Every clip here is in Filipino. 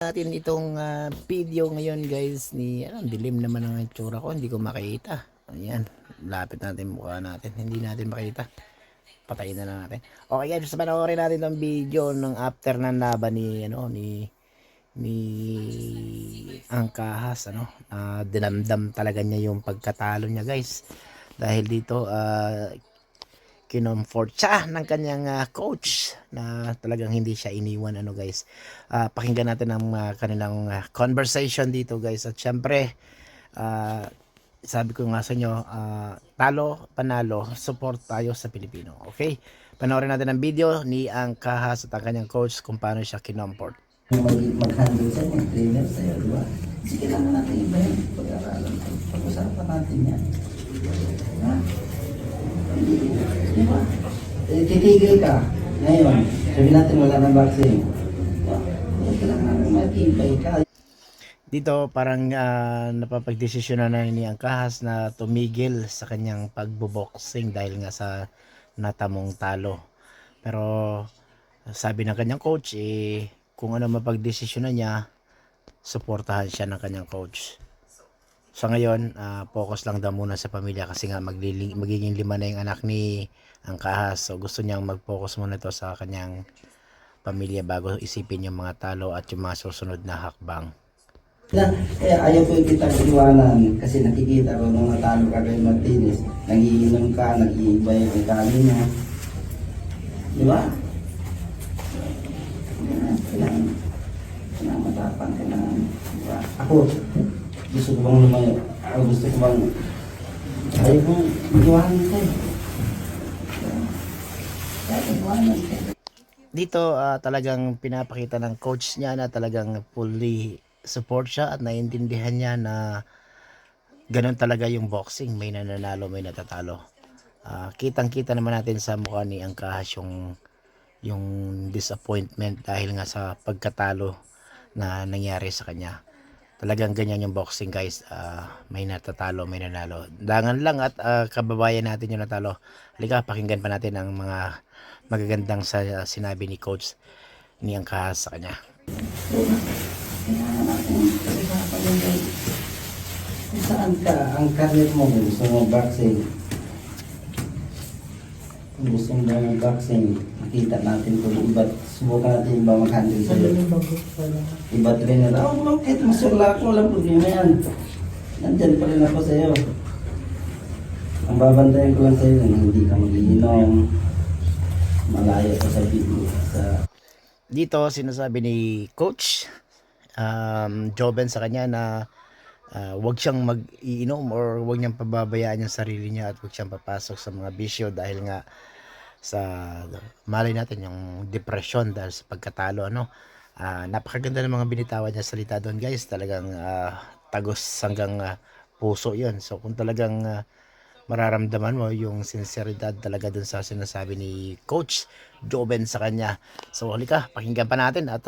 natin itong video ngayon guys ni dilim naman ang itsura ko, hindi ko makita. Ayan, lapit natin mukha natin, hindi natin makita. Patayin na lang natin. Okay guys, sa panoorin natin itong video ng after ng laban ni Angkahas, dinamdam talaga niya yung pagkatalo niya guys. Dahil dito kinomfort siya ng kanyang coach na talagang hindi siya iniwan guys. Pakinggan natin ang kanilang conversation dito guys. At syempre sabi ko nga sa inyo, talo panalo, support tayo sa Pilipino. Okay, panoorin natin ang video ni Angkahas at ang kanyang coach kung paano siya kinomfort. Mag-handle sa mga trainer sa'yo, di ba? Sige lang natin iba yun. Pag-aralan. Pag-usapan natin yan. Ha? Di ba? Titigil ka. Ngayon, sabi natin wala ng vaccine. Kailangan natin matibay ka. Dito parang napapagdesisyon na ni Angkahas na tumigil sa kanyang pagboboxing dahil nga sa natamong talo. Pero sabi ng kanyang coach, kung ano mapagdesisyonan niya, suportahan siya ng kanyang coach. So ngayon, focus lang daw muna sa pamilya kasi nga magiging 5 na yung anak ni Angkahas. So gusto niyang mag-focus muna ito sa kanyang pamilya bago isipin yung mga talo at yung mga susunod na hakbang. Kaya ayaw ko kitang iwanan kasi nakikita ko nung natalo ka kay Martinez, nagiinom ka, nag-iiba yung kami niya. Di ba? Kailangan matapang, kailangan. Diba? Ako, gusto ko bang lumayo? Ako gusto ko bang ayaw kong iwanan ka eh. Kaya iwanan ka. Dito talagang pinapakita ng coach niya na talagang fully support siya at naiintindihan niya na ganun talaga yung boxing, may nananalo, may natatalo. Kitang-kita naman natin sa mukha ni Angkahas yung disappointment dahil nga sa pagkatalo na nangyari sa kanya. Talagang ganyan yung boxing guys, may natatalo, may nanalo. Dangan lang at kababayan natin yung natalo. Halika, pakinggan pa natin ang mga magagandang sinabi ni coach ni Angkahas sa kanya. Kailangan natin pag-isapan yung guys. Kung saan ka, ang career mo, kung gusto mo boxing. Kung gusto mo ng boxing, makita natin kung iba't subukan natin iba mag-handle sa'yo. Iba trainer, bakit masula ako, walang problema yan. Nandyan pa rin ako sa'yo. Ang babantayan ko lang sa'yo, hindi ka mag-iinom, malayo ka sa video. Dito sinasabi ni coach Joven sa kanya na wag siyang mag-iinom or wag niyang pababayaan yung sarili niya at wag siyang papasok sa mga bisyo dahil nga sa malay natin yung depression dahil sa pagkatalo napakaganda ng mga binitawan niya salita doon guys, talagang tagos hanggang puso yon. So kung talagang mararamdaman mo yung sinseridad talaga dun sa sinasabi ni coach Joven sa kanya. So halika, pakinggan pa natin at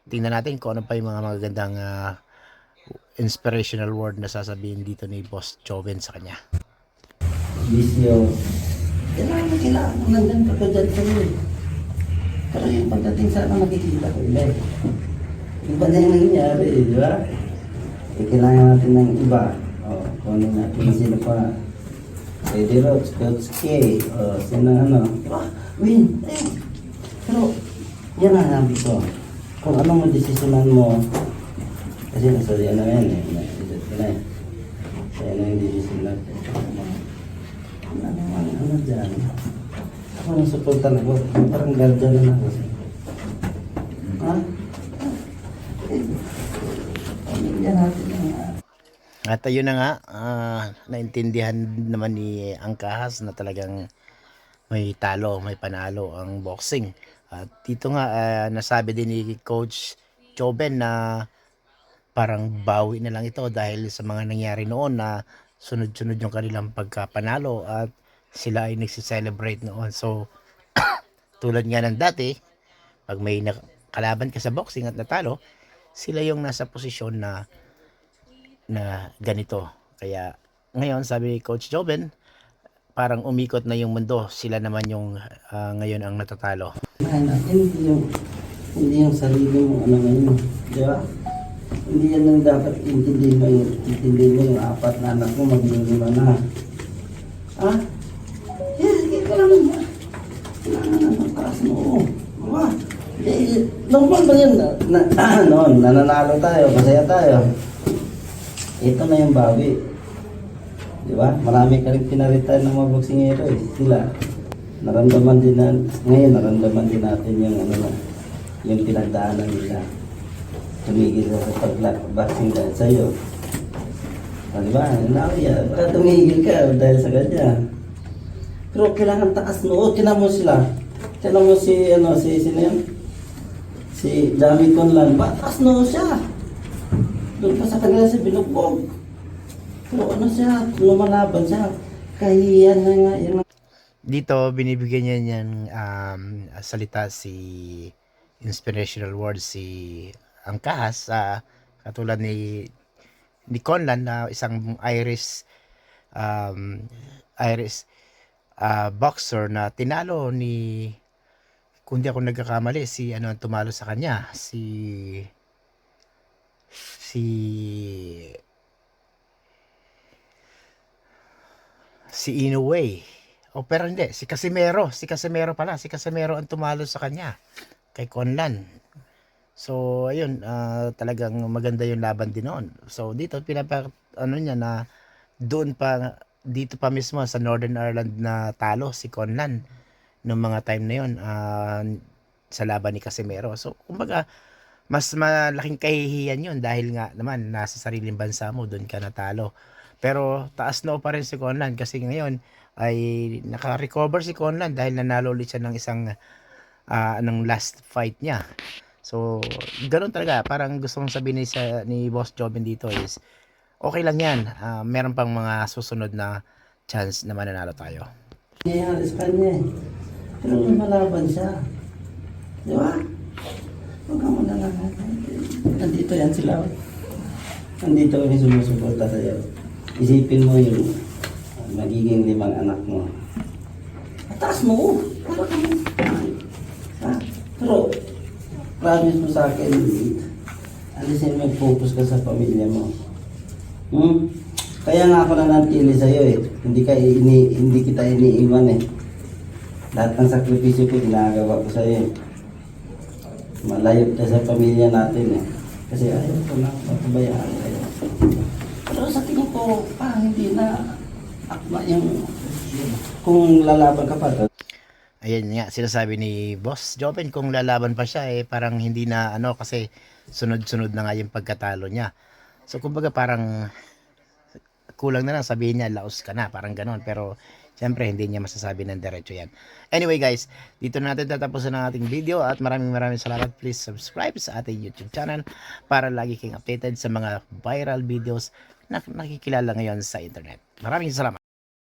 tingnan natin kung ano pa yung mga magagandang inspirational word na sasabihin dito ni Boss Joven sa kanya. Bisyo. Kailangan mo nandun ka dyan sa'yo. Pero yung pagdating sa nakikita ko, iba eh. Iba na yung nangyari eh, di ba? Kailangan natin ng iba. Kung ano natin, sino pa. Eddie Roach, Coach K, sino diba? Win, pero yan ang nabi ko. Kung anong madesisyonan mo, kasi nasa yan na yan eh. Kaya na yung desisyon natin. Ano dyan? Ako nang supportan ako. Parang guardian na ako. Ha? Pamilya natin na. At ayun na nga, naintindihan naman ni Angkahas na talagang may talo, may panalo ang boxing. At dito nga, nasabi din ni Coach Joven na parang bawi na lang ito dahil sa mga nangyari noon na sunod-sunod yung kanilang pagkapanalo at sila ay nagsiselebrate noon. So, tulad nga ng dati, pag may kalaban ka sa boxing at natalo, sila yung nasa posisyon na ganito. Kaya ngayon sabi ni Coach Joven, parang umikot na yung mundo, sila naman yung ngayon ang natatalo. Natin yung Hindi yung sarili mo, ano ngayon. Di ba? Hindi yan ang dapat intindihin mo yung apat na anak mo, magiging lima na. Ha? Yes, sige ka lang. Kailangan ng taas mo. Diba? Normal ba yun? Noon, nananalo tayo, masaya tayo. Ito na yung bawi. Di ba? Marami ka rin pinaritan ng mga boksingero eh. Sila. Naramdaman din na, ngayon naramdaman din natin yung ano na, yung pinagdaanan nila. Tumigil sa pag-boxing dahil sa'yo. Di ba? Nakaya, baka tumigil ka dahil sa kanya. Pero kailangan taas noo. Tinan mo sila. Tinan mo si, sino yan? Si Jamie Conlan. Ba, taas noo siya. Doon pa sa kanila si binugbog. Pero ano siya, lumalaban siya. Kahiyan na nga yun. Dito binibigyan niya niyan salita si inspirational words si Angkahas, katulad ni Conlan na isang Irish boxer na tinalo ni, kung di ako nagkakamali, si ano ang tumalo sa kanya, si Inoue. Pero hindi, si Casimero pala, si Casimero ang tumalo sa kanya kay Conlan. So ayun, talagang maganda yung laban din noon. So dito ano niya na dito pa mismo sa Northern Ireland na talo si Conlan noong mga time na yun, sa laban ni Casimero. So kumbaga mas malaking kahihiyan yun dahil nga naman nasa sariling bansa mo, doon ka natalo. Pero taas noo pa rin si Conlan kasi ngayon ay naka-recover si Conlan dahil nanalo ulit siya ng isang ng last fight niya. So ganoon talaga, parang gusto kong sabihin ni Boss Joven dito is okay lang yan, meron pang mga susunod na chance na mananalo tayo. Nangyayari sa kanya eh. Pero lumalaban siya. Di ba? Huwag ka muna lang. Nandito yan sila. Nandito kami sumusuporta sa'yo. Isipin mo yung magiging 5 anak mo. Ataas mo! Para ka mo. Ha? Pero, promise mo sa akin, alisin mo, focus ka sa pamilya mo. Kaya nga ako nanatili sa'yo eh. Hindi kita iniiwan eh. Lahat ng sakripisyo ko, ginagawa ko sa'yo eh. Malayo ka sa pamilya natin eh. Kasi ayaw ko na mapabayaan kayo. Pero sa tingin ko, parang hindi na akma yung kung lalaban ka pa. Ayan nga, sinasabi ni Boss Joven kung lalaban pa siya parang hindi na kasi sunod-sunod na nga yung pagkatalo niya. So kumbaga parang kulang na lang sabihin niya laos ka na, parang ganon. Pero siyempre hindi niya masasabi ng diretso yan. Anyway guys, dito natin tatapusin ang ating video at maraming salamat. Please subscribe sa ating YouTube channel para lagi kang updated sa mga viral videos na nakikilala ngayon sa internet. Maraming salamat.